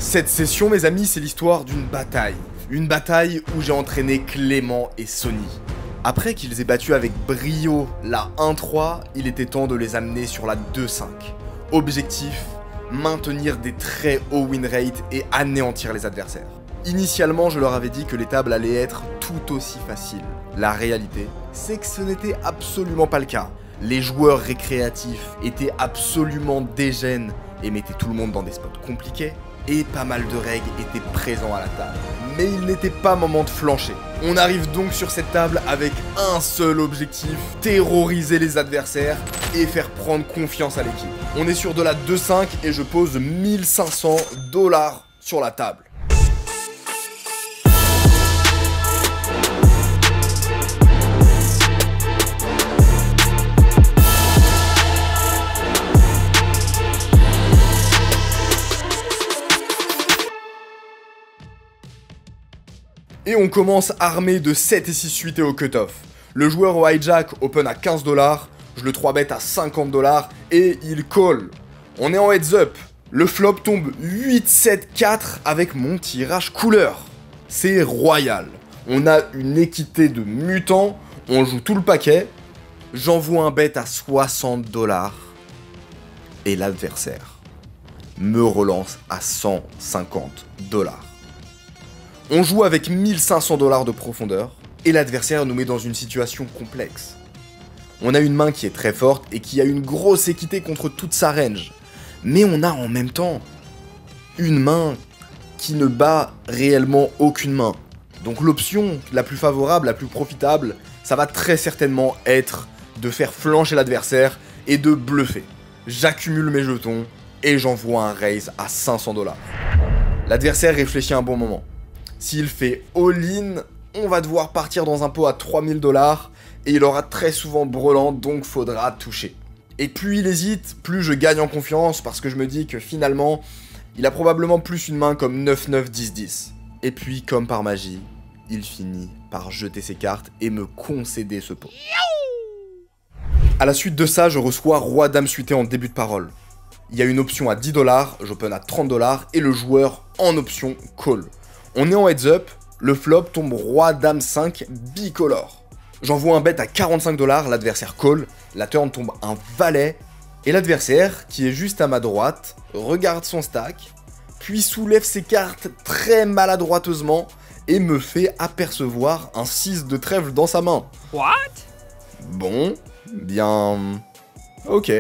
Cette session, mes amis, c'est l'histoire d'une bataille. Une bataille où j'ai entraîné Clément et Sony. Après qu'ils aient battu avec brio la 1-3, il était temps de les amener sur la 2-5. Objectif, maintenir des très hauts win rates et anéantir les adversaires. Initialement, je leur avais dit que les tables allaient être tout aussi faciles. La réalité, c'est que ce n'était absolument pas le cas. Les joueurs récréatifs étaient absolument dégènes et mettaient tout le monde dans des spots compliqués. Et pas mal de règles étaient présents à la table. Mais il n'était pas moment de flancher. On arrive donc sur cette table avec un seul objectif, terroriser les adversaires et faire prendre confiance à l'équipe. On est sur de la 2-5 et je pose 1500 $ sur la table. Et on commence armé de 7 et 6 suités au cutoff. Le joueur au hijack open à 15 $, je le 3-bet à 50 $ et il call. On est en heads up. Le flop tombe 8-7-4 avec mon tirage couleur. C'est royal. On a une équité de mutants, on joue tout le paquet. J'envoie un bet à 60 $ et l'adversaire me relance à 150 $. On joue avec 1500 $ de profondeur, et l'adversaire nous met dans une situation complexe. On a une main qui est très forte et qui a une grosse équité contre toute sa range, mais on a en même temps une main qui ne bat réellement aucune main. Donc l'option la plus favorable, la plus profitable, ça va très certainement être de faire flancher l'adversaire et de bluffer. J'accumule mes jetons et j'envoie un raise à 500 $. L'adversaire réfléchit un bon moment. S'il fait all-in, on va devoir partir dans un pot à 3000 $ et il aura très souvent brelant, donc faudra toucher. Et plus il hésite, plus je gagne en confiance parce que je me dis que finalement, il a probablement plus une main comme 9-9, 10-10. Et puis, comme par magie, il finit par jeter ses cartes et me concéder ce pot. A la suite de ça, je reçois Roi-Dame suité en début de parole. Il y a une option à 10 $, j'open à 30 $ et le joueur en option call. On est en heads up, le flop tombe Roi Dame 5 bicolore. J'envoie un bet à 45 $, l'adversaire call, la turn tombe un valet, et l'adversaire, qui est juste à ma droite, regarde son stack, puis soulève ses cartes très maladroiteusement et me fait apercevoir un 6 de trèfle dans sa main. What? Bon, bien... ok.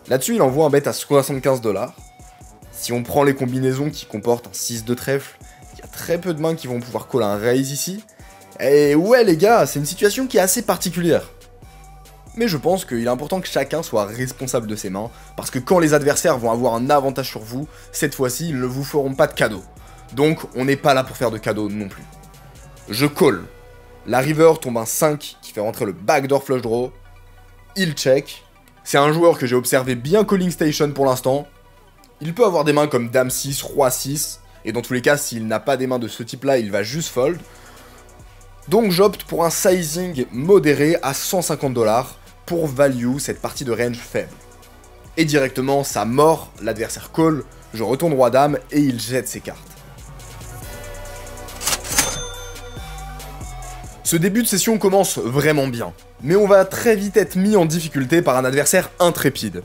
Là-dessus, il envoie un bet à 75 $. Si on prend les combinaisons qui comportent un 6 de trèfle, il y a très peu de mains qui vont pouvoir call un raise ici. Et ouais les gars, c'est une situation qui est assez particulière. Mais je pense qu'il est important que chacun soit responsable de ses mains, parce que quand les adversaires vont avoir un avantage sur vous, cette fois-ci, ils ne vous feront pas de cadeaux. Donc on n'est pas là pour faire de cadeaux non plus. Je call. La river tombe un 5 qui fait rentrer le backdoor flush draw. Il check. C'est un joueur que j'ai observé bien calling station pour l'instant. Il peut avoir des mains comme Dame 6, Roi 6, et dans tous les cas, s'il n'a pas des mains de ce type-là, il va juste fold. Donc j'opte pour un sizing modéré à 150 $ pour value cette partie de range faible. Et directement, ça mord, l'adversaire call, je retourne Roi-Dame et il jette ses cartes. Ce début de session commence vraiment bien, mais on va très vite être mis en difficulté par un adversaire intrépide.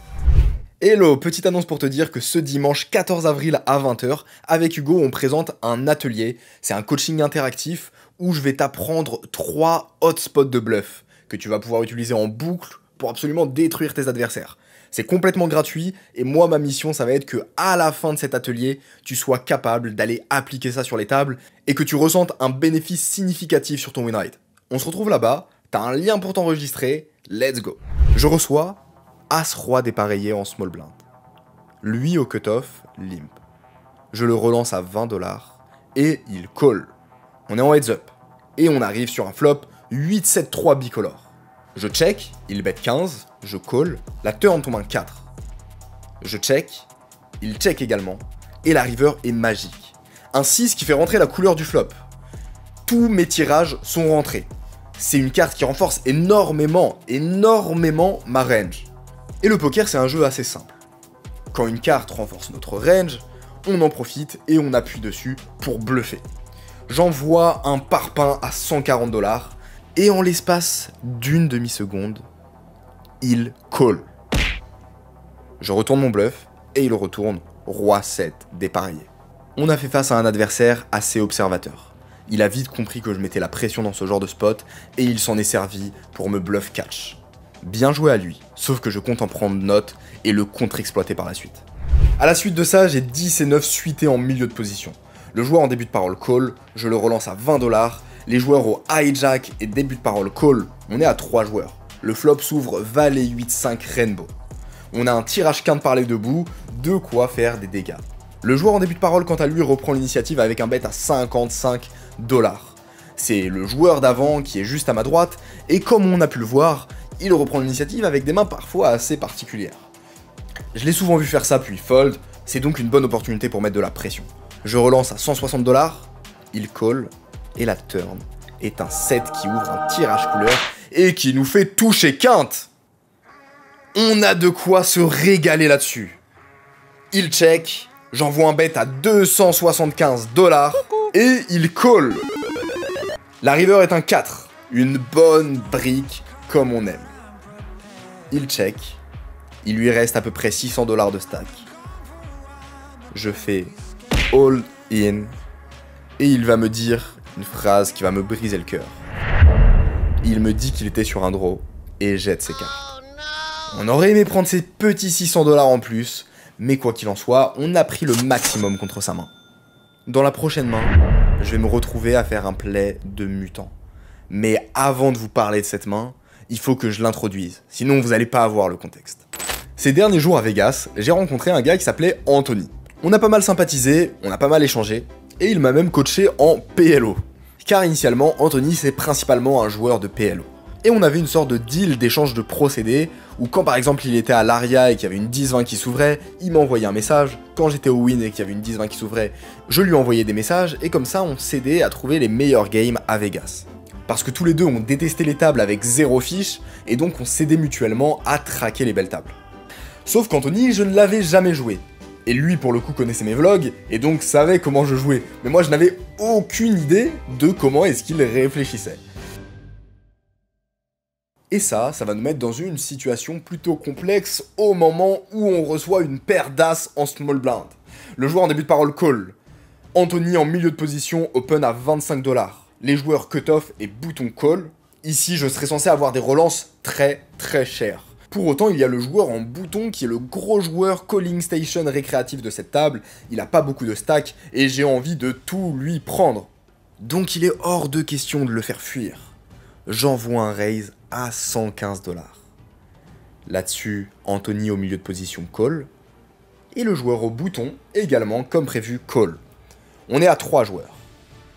Hello, petite annonce pour te dire que ce dimanche 14 avril à 20 h, avec Hugo, on présente un atelier. C'est un coaching interactif où je vais t'apprendre 3 hotspots de bluff que tu vas pouvoir utiliser en boucle pour absolument détruire tes adversaires. C'est complètement gratuit et moi, ma mission, ça va être que à la fin de cet atelier, tu sois capable d'aller appliquer ça sur les tables et que tu ressentes un bénéfice significatif sur ton win rate. On se retrouve là-bas, t'as un lien pour t'enregistrer, let's go. Je reçois As-Roi dépareillé en small blind. Lui au cutoff, limp. Je le relance à 20 $ et il call. On est en heads up. Et on arrive sur un flop 8-7-3 bicolore. Je check, il bet 15, je call, la turn tombe un 4. Je check, il check également, et la river est magique. Un 6 qui fait rentrer la couleur du flop. Tous mes tirages sont rentrés. C'est une carte qui renforce énormément ma range. Et le poker, c'est un jeu assez simple. Quand une carte renforce notre range, on en profite et on appuie dessus pour bluffer. J'envoie un parpaing à 140 $, et en l'espace d'une demi-seconde, il call. Je retourne mon bluff, et il retourne roi 7 dépareillé. On a fait face à un adversaire assez observateur. Il a vite compris que je mettais la pression dans ce genre de spot, et il s'en est servi pour me bluff catch. Bien joué à lui, sauf que je compte en prendre note et le contre-exploiter par la suite. A la suite de ça, j'ai 10 et 9 suités en milieu de position. Le joueur en début de parole call, je le relance à 20 $. Les joueurs au hijack et début de parole call, on est à 3 joueurs. Le flop s'ouvre valet 8-5 rainbow. On a un tirage quinte par les deux bouts, de quoi faire des dégâts. Le joueur en début de parole, quant à lui, reprend l'initiative avec un bet à 55 $. C'est le joueur d'avant qui est juste à ma droite, et comme on a pu le voir, il reprend l'initiative avec des mains parfois assez particulières. Je l'ai souvent vu faire ça puis fold, c'est donc une bonne opportunité pour mettre de la pression. Je relance à 160 $, il call, et la turn est un 7 qui ouvre un tirage couleur et qui nous fait toucher quinte. On a de quoi se régaler là-dessus. Il check, j'envoie un bet à 275 $, et il call. La river est un 4, une bonne brique comme on aime. Il check, il lui reste à peu près 600 $ de stack. Je fais all in, et il va me dire une phrase qui va me briser le cœur. Il me dit qu'il était sur un draw, et jette ses cartes. On aurait aimé prendre ces petits 600 $ en plus, mais quoi qu'il en soit, on a pris le maximum contre sa main. Dans la prochaine main, je vais me retrouver à faire un play de mutant. Mais avant de vous parler de cette main, il faut que je l'introduise, sinon vous n'allez pas avoir le contexte. Ces derniers jours à Vegas, j'ai rencontré un gars qui s'appelait Anthony. On a pas mal sympathisé, on a pas mal échangé, et il m'a même coaché en PLO. Car initialement, Anthony c'est principalement un joueur de PLO. Et on avait une sorte de deal d'échange de procédés, où quand par exemple il était à l'Aria et qu'il y avait une 10-20 qui s'ouvrait, il m'envoyait un message. Quand j'étais au win et qu'il y avait une 10-20 qui s'ouvrait, je lui envoyais des messages, et comme ça on s'aidait à trouver les meilleurs games à Vegas. Parce que tous les deux on détestait les tables avec 0 fiche, et donc on s'aidait mutuellement à traquer les belles tables. Sauf qu'Anthony, je ne l'avais jamais joué. Et lui, pour le coup, connaissait mes vlogs, et donc savait comment je jouais. Mais moi, je n'avais aucune idée de comment est-ce qu'il réfléchissait. Et ça va nous mettre dans une situation plutôt complexe au moment où on reçoit une paire d'as en small blind. Le joueur en début de parole call. Anthony en milieu de position open à 25 $. Les joueurs cut-off et bouton call. Ici, je serais censé avoir des relances très chères. Pour autant, il y a le joueur en bouton qui est le gros joueur calling station récréatif de cette table. Il a pas beaucoup de stack et j'ai envie de tout lui prendre. Donc il est hors de question de le faire fuir. J'envoie un raise à 115 $. Là-dessus, Anthony au milieu de position call. Et le joueur au bouton, également, comme prévu, call. On est à 3 joueurs.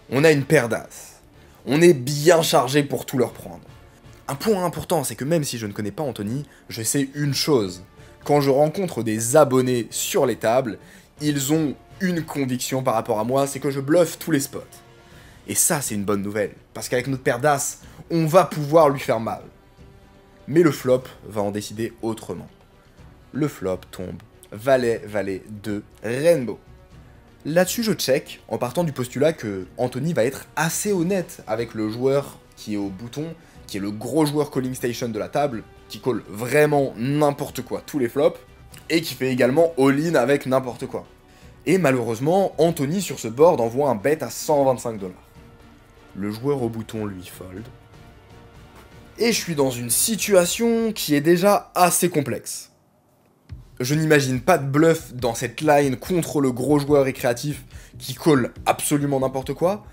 On a une paire d'as. On est bien chargé pour tout leur prendre. Un point important, c'est que même si je ne connais pas Anthony, je sais une chose. Quand je rencontre des abonnés sur les tables, ils ont une conviction par rapport à moi, c'est que je bluffe tous les spots. Et ça, c'est une bonne nouvelle, parce qu'avec notre paire d'as, on va pouvoir lui faire mal. Mais le flop va en décider autrement. Le flop tombe valet, 2, rainbow. Là-dessus, je check, en partant du postulat que Anthony va être assez honnête avec le joueur qui est au bouton, qui est le gros joueur calling station de la table, qui call vraiment n'importe quoi, tous les flops, et qui fait également all-in avec n'importe quoi. Et malheureusement, Anthony sur ce board envoie un bet à 125 $. Le joueur au bouton lui fold. Et je suis dans une situation qui est déjà assez complexe. Je n'imagine pas de bluff dans cette line contre le gros joueur récréatif qui call absolument n'importe quoi.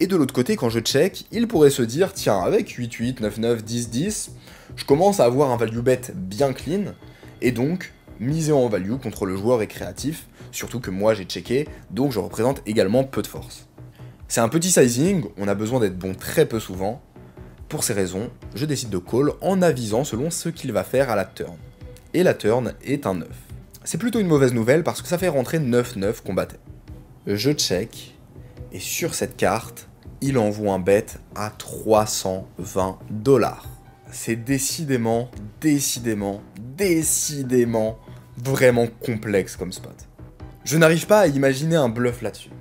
Et de l'autre côté, quand je check, il pourrait se dire, tiens, avec 8-8, 9-9, 10-10, je commence à avoir un value bet bien clean, et donc miser en value contre le joueur récréatif, surtout que moi j'ai checké, donc je représente également peu de force. C'est un petit sizing, on a besoin d'être bon très peu souvent. Pour ces raisons, je décide de call en avisant selon ce qu'il va faire à la turn. Et la turn est un 9. C'est plutôt une mauvaise nouvelle parce que ça fait rentrer 9-9 qu'on battait. Je check, et sur cette carte, il envoie un bet à 320 $. C'est décidément vraiment complexe comme spot. Je n'arrive pas à imaginer un bluff là-dessus.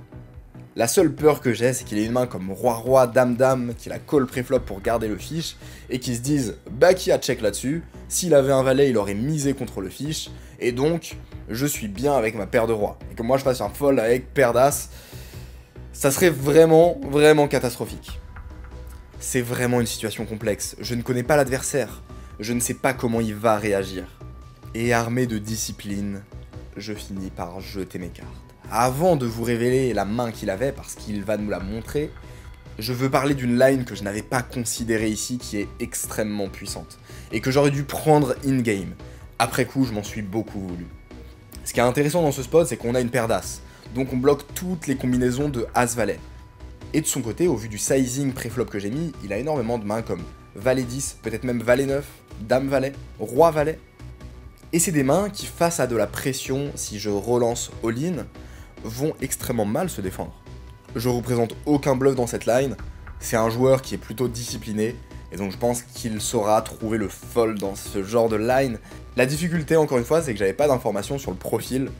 La seule peur que j'ai, c'est qu'il ait une main comme roi-roi, dame-dame, qu'il a call pré-flop pour garder le fiche, et qu'il se dise bah qui a check là-dessus, s'il avait un valet il aurait misé contre le fiche, et donc je suis bien avec ma paire de rois. Et que moi je fasse un fold avec paire d'as, ça serait vraiment, vraiment catastrophique. C'est vraiment une situation complexe, je ne connais pas l'adversaire, je ne sais pas comment il va réagir. Et armé de discipline, je finis par jeter mes cartes. Avant de vous révéler la main qu'il avait, parce qu'il va nous la montrer, je veux parler d'une line que je n'avais pas considérée ici, qui est extrêmement puissante, et que j'aurais dû prendre in-game. Après coup, je m'en suis beaucoup voulu. Ce qui est intéressant dans ce spot, c'est qu'on a une paire d'as, donc on bloque toutes les combinaisons de as-valet. Et de son côté, au vu du sizing pré-flop que j'ai mis, il a énormément de mains comme valet 10, peut-être même valet 9, dame valet, roi valet. Et c'est des mains qui, face à de la pression, si je relance all-in, vont extrêmement mal se défendre. Je représente aucun bluff dans cette line, c'est un joueur qui est plutôt discipliné, et donc je pense qu'il saura trouver le fold dans ce genre de line. La difficulté, encore une fois, c'est que j'avais pas d'informations sur le profil,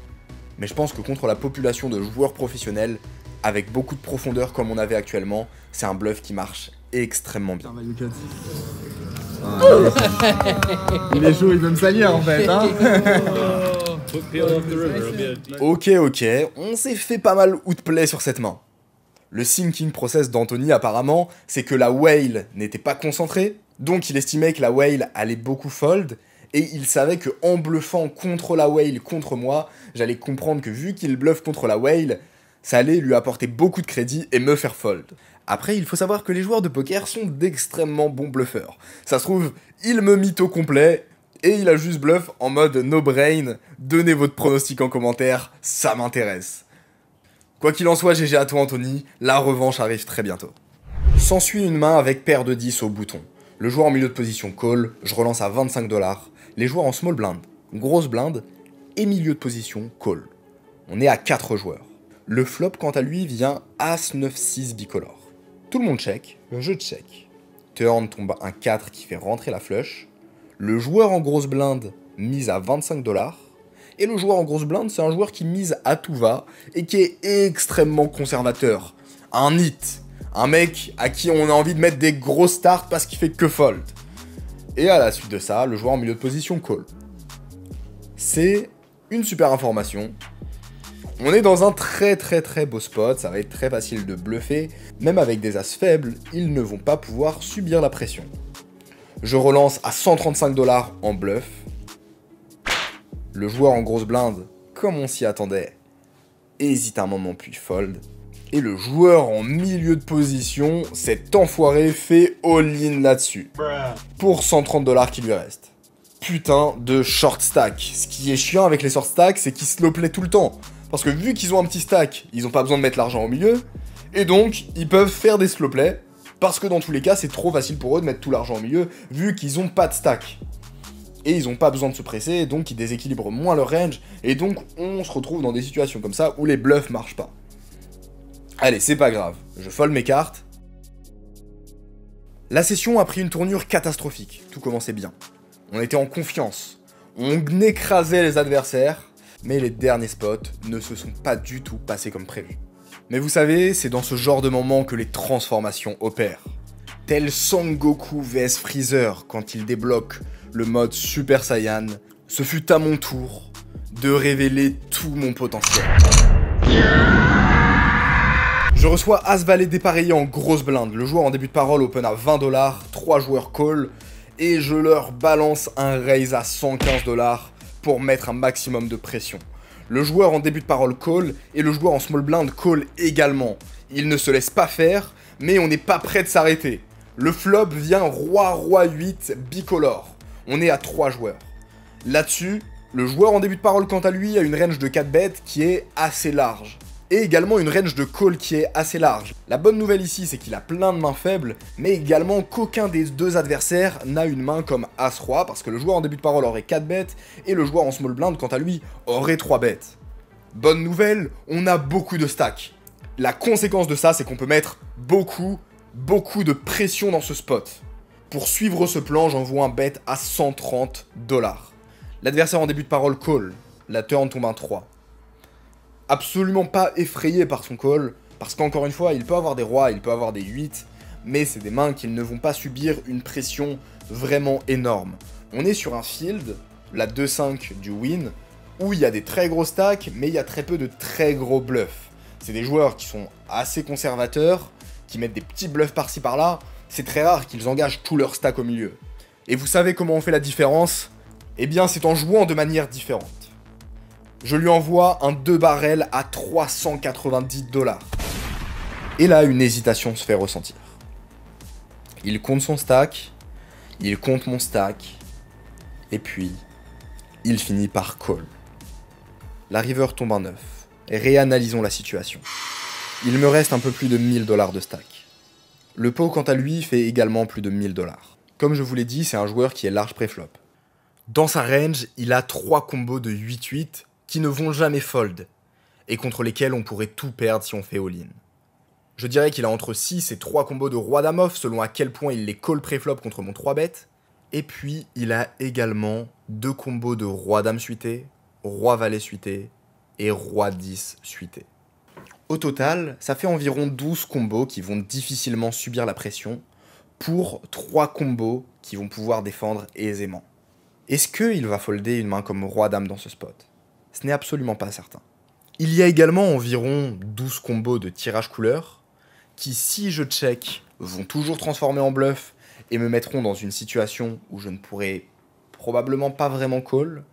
mais je pense que contre la population de joueurs professionnels, avec beaucoup de profondeur comme on avait actuellement, c'est un bluff qui marche extrêmement bien. Il est chaud, il veut me salir en fait, hein. Ok, on s'est fait pas mal outplay sur cette main. Le thinking process d'Anthony apparemment, c'est que la whale n'était pas concentrée, donc il estimait que la whale allait beaucoup fold, et il savait que en bluffant contre la whale contre moi, j'allais comprendre que vu qu'il bluffe contre la whale, ça allait lui apporter beaucoup de crédit et me faire fold. Après, il faut savoir que les joueurs de poker sont d'extrêmement bons bluffeurs. Ça se trouve, il me mytho complet, et il a juste bluff en mode no brain. Donnez votre pronostic en commentaire, ça m'intéresse. Quoi qu'il en soit, GG à toi Anthony, la revanche arrive très bientôt. S'ensuit une main avec paire de 10 au bouton. Le joueur en milieu de position call, je relance à 25 $. Les joueurs en small blind, grosse blind, et milieu de position call. On est à 4 joueurs. Le flop quant à lui vient As 9-6 bicolore. Tout le monde check, je check. Turn tombe un 4 qui fait rentrer la flush. Le joueur en grosse blinde mise à 25 $. Et le joueur en grosse blinde, c'est un joueur qui mise à tout va et qui est extrêmement conservateur. Un hit. Un mec à qui on a envie de mettre des gros starts parce qu'il fait que fold. Et à la suite de ça, le joueur en milieu de position call. C'est une super information. On est dans un très beau spot, ça va être très facile de bluffer. Même avec des as faibles, ils ne vont pas pouvoir subir la pression. Je relance à 135 $ en bluff. Le joueur en grosse blinde, comme on s'y attendait, hésite un moment puis fold. Et le joueur en milieu de position, cet enfoiré, fait all-in là-dessus. Pour 130 $ qui lui reste. Putain de short stack. Ce qui est chiant avec les short stacks, c'est qu'ils slow play tout le temps. Parce que vu qu'ils ont un petit stack, ils ont pas besoin de mettre l'argent au milieu. Et donc, ils peuvent faire des slow play. Parce que dans tous les cas, c'est trop facile pour eux de mettre tout l'argent au milieu, vu qu'ils ont pas de stack. Et ils ont pas besoin de se presser, donc ils déséquilibrent moins leur range. Et donc, on se retrouve dans des situations comme ça où les bluffs marchent pas. Allez, c'est pas grave, je fold mes cartes. La session a pris une tournure catastrophique, tout commençait bien. On était en confiance, on écrasait les adversaires, mais les derniers spots ne se sont pas du tout passés comme prévu. Mais vous savez, c'est dans ce genre de moment que les transformations opèrent. Tel Son Goku vs Freezer quand il débloque le mode Super Saiyan, ce fut à mon tour de révéler tout mon potentiel. Je reçois As-Valet dépareillé en grosse blinde, le joueur en début de parole open à 20 $, 3 joueurs call, et je leur balance un raise à 115 $ pour mettre un maximum de pression. Le joueur en début de parole call, et le joueur en small blind call également. Il ne se laisse pas faire, mais on n'est pas prêt de s'arrêter. Le flop vient Roi 8 bicolore. On est à 3 joueurs. Là-dessus, le joueur en début de parole quant à lui a une range de 4 bêtes qui est assez large. Et également une range de call qui est assez large. La bonne nouvelle ici, c'est qu'il a plein de mains faibles, mais également qu'aucun des deux adversaires n'a une main comme As-Roi, parce que le joueur en début de parole aurait 4 bêtes, et le joueur en small blind, quant à lui, aurait 3 bêtes. Bonne nouvelle, on a beaucoup de stacks. La conséquence de ça, c'est qu'on peut mettre beaucoup de pression dans ce spot. Pour suivre ce plan, j'envoie un bet à 130 $. L'adversaire en début de parole call, la turn tombe un 3. absolument pas effrayé par son call, parce qu'encore une fois, il peut avoir des rois, il peut avoir des 8, mais c'est des mains qui ne vont pas subir une pression vraiment énorme. On est sur un field, la 2-5 du win, où il y a des très gros stacks, mais il y a très peu de très gros bluffs. C'est des joueurs qui sont assez conservateurs, qui mettent des petits bluffs par-ci par-là, c'est très rare qu'ils engagent tout leur stack au milieu. Et vous savez comment on fait la différence? Eh bien, c'est en jouant de manière différente. Je lui envoie un 2 barrels à 390 $. Et là, une hésitation se fait ressentir. Il compte son stack, il compte mon stack, et puis, il finit par call. La river tombe en 9. Réanalysons la situation. Il me reste un peu plus de 1000 $ de stack. Le pot, quant à lui, fait également plus de 1000 $. Comme je vous l'ai dit, c'est un joueur qui est large préflop. Dans sa range, il a 3 combos de 8-8 qui ne vont jamais fold, et contre lesquels on pourrait tout perdre si on fait all-in. Je dirais qu'il a entre 6 et 3 combos de roi dame off, selon à quel point il les call préflop contre mon 3-bet. Et puis, il a également 2 combos de roi dame suité, roi valet suité, et roi 10 suité. Au total, ça fait environ 12 combos qui vont difficilement subir la pression, pour 3 combos qui vont pouvoir défendre aisément. Est-ce qu'il va folder une main comme roi dame dans ce spot? Ce n'est absolument pas certain. Il y a également environ 12 combos de tirage couleur, qui si je check, vont toujours transformer en bluff, et me mettront dans une situation où je ne pourrai probablement pas vraiment call,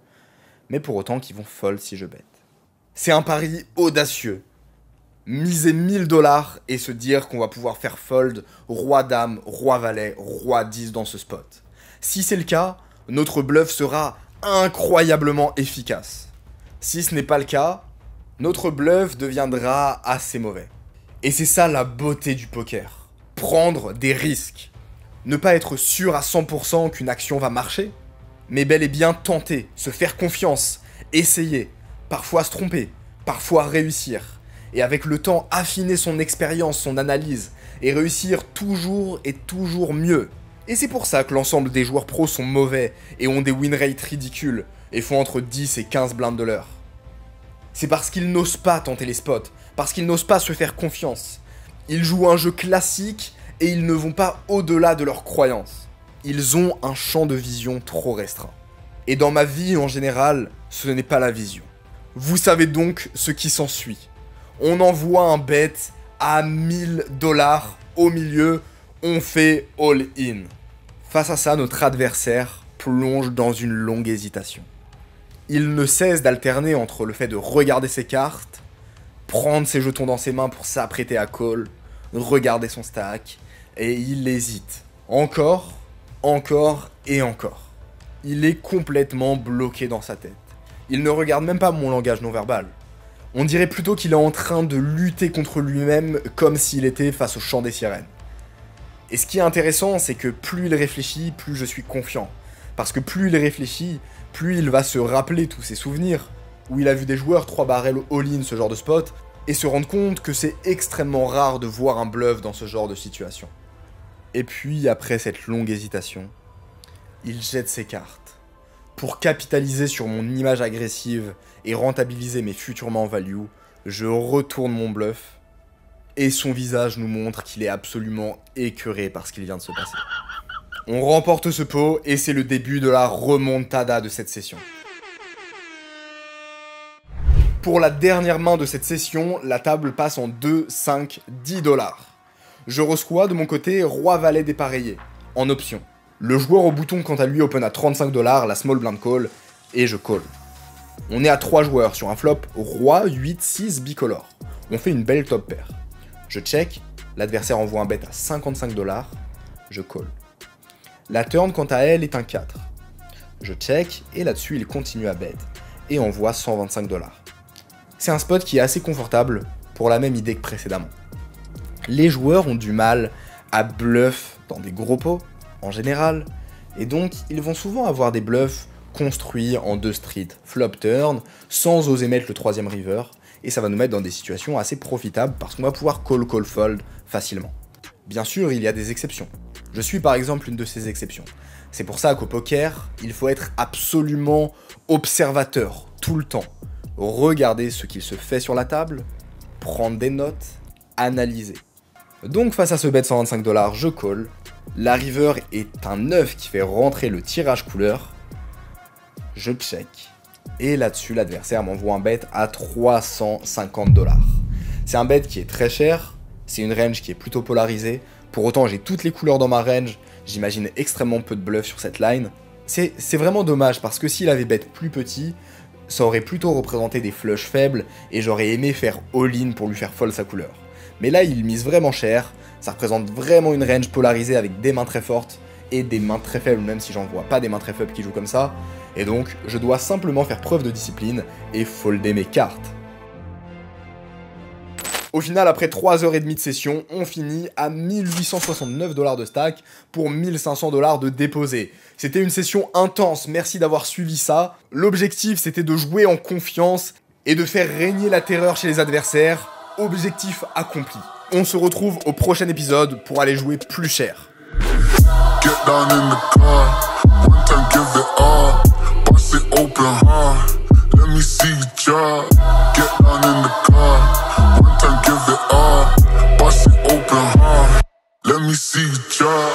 mais pour autant qui vont fold si je bet. C'est un pari audacieux. Miser 1000 $ et se dire qu'on va pouvoir faire fold roi dame, roi valet, roi 10 dans ce spot. Si c'est le cas, notre bluff sera incroyablement efficace. Si ce n'est pas le cas, notre bluff deviendra assez mauvais. Et c'est ça la beauté du poker. Prendre des risques. Ne pas être sûr à 100% qu'une action va marcher, mais bel et bien tenter, se faire confiance, essayer, parfois se tromper, parfois réussir. Et avec le temps, affiner son expérience, son analyse, et réussir toujours et toujours mieux. Et c'est pour ça que l'ensemble des joueurs pros sont mauvais, et ont des win rates ridicules, et font entre 10 et 15 blindes de l'heure. C'est parce qu'ils n'osent pas tenter les spots, parce qu'ils n'osent pas se faire confiance. Ils jouent un jeu classique, et ils ne vont pas au-delà de leurs croyances. Ils ont un champ de vision trop restreint. Et dans ma vie en général, ce n'est pas la vision. Vous savez donc ce qui s'ensuit. On envoie un bet à 1000 $ au milieu, on fait all-in. Face à ça, notre adversaire plonge dans une longue hésitation. Il ne cesse d'alterner entre le fait de regarder ses cartes, prendre ses jetons dans ses mains pour s'apprêter à call, regarder son stack, et il hésite. Encore, encore et encore. Il est complètement bloqué dans sa tête. Il ne regarde même pas mon langage non verbal. On dirait plutôt qu'il est en train de lutter contre lui-même comme s'il était face au chant des sirènes. Et ce qui est intéressant, c'est que plus il réfléchit, plus je suis confiant. Parce que plus il réfléchit, plus il va se rappeler tous ses souvenirs, où il a vu des joueurs 3 barrels all-in, ce genre de spot, et se rendre compte que c'est extrêmement rare de voir un bluff dans ce genre de situation. Et puis, après cette longue hésitation, il jette ses cartes. Pour capitaliser sur mon image agressive et rentabiliser mes futurs mains en value, je retourne mon bluff, et son visage nous montre qu'il est absolument écœuré par ce qu'il vient de se passer. On remporte ce pot, et c'est le début de la remontada de cette session. Pour la dernière main de cette session, la table passe en 2, 5, 10 $. Je reçois de mon côté roi valet dépareillé, en option. Le joueur au bouton, quant à lui, open à 35 $, la small blind call, et je call. On est à 3 joueurs sur un flop roi 8, 6 bicolore. On fait une belle top pair. Je check, l'adversaire envoie un bet à 55 $, je call. La turn, quant à elle, est un 4. Je check, et là-dessus, il continue à bet, et envoie 125 $. C'est un spot qui est assez confortable, pour la même idée que précédemment. Les joueurs ont du mal à bluff dans des gros pots, en général, et donc ils vont souvent avoir des bluffs construits en 2 streets, flop turn, sans oser mettre le 3ème river, et ça va nous mettre dans des situations assez profitables parce qu'on va pouvoir call fold facilement. Bien sûr, il y a des exceptions. Je suis par exemple une de ces exceptions. C'est pour ça qu'au poker, il faut être absolument observateur, tout le temps. regarder ce qu'il se fait sur la table, prendre des notes, analyser. Donc face à ce bet 125 $, je call. La river est un 9 qui fait rentrer le tirage couleur. Je check. Et là-dessus, l'adversaire m'envoie un bet à 350 $. C'est un bet qui est très cher, c'est une range qui est plutôt polarisée. Pour autant, j'ai toutes les couleurs dans ma range, j'imagine extrêmement peu de bluff sur cette line. C'est vraiment dommage parce que s'il avait bet plus petit, ça aurait plutôt représenté des flushs faibles et j'aurais aimé faire all-in pour lui faire fold sa couleur. Mais là, il mise vraiment cher, ça représente vraiment une range polarisée avec des mains très fortes et des mains très faibles, même si j'en vois pas des mains très faibles qui jouent comme ça. Et donc, je dois simplement faire preuve de discipline et folder mes cartes. Au final, après 3h30 de session, on finit à 1869 $ de stack pour 1500 $ de déposé. C'était une session intense, merci d'avoir suivi ça. L'objectif, c'était de jouer en confiance et de faire régner la terreur chez les adversaires. Objectif accompli. On se retrouve au prochain épisode pour aller jouer plus cher. Get down in the car, one time give it all, bust it open hard, let me see you drop. Get down in the car, one time give it all, bust it open hard, let me see you drop.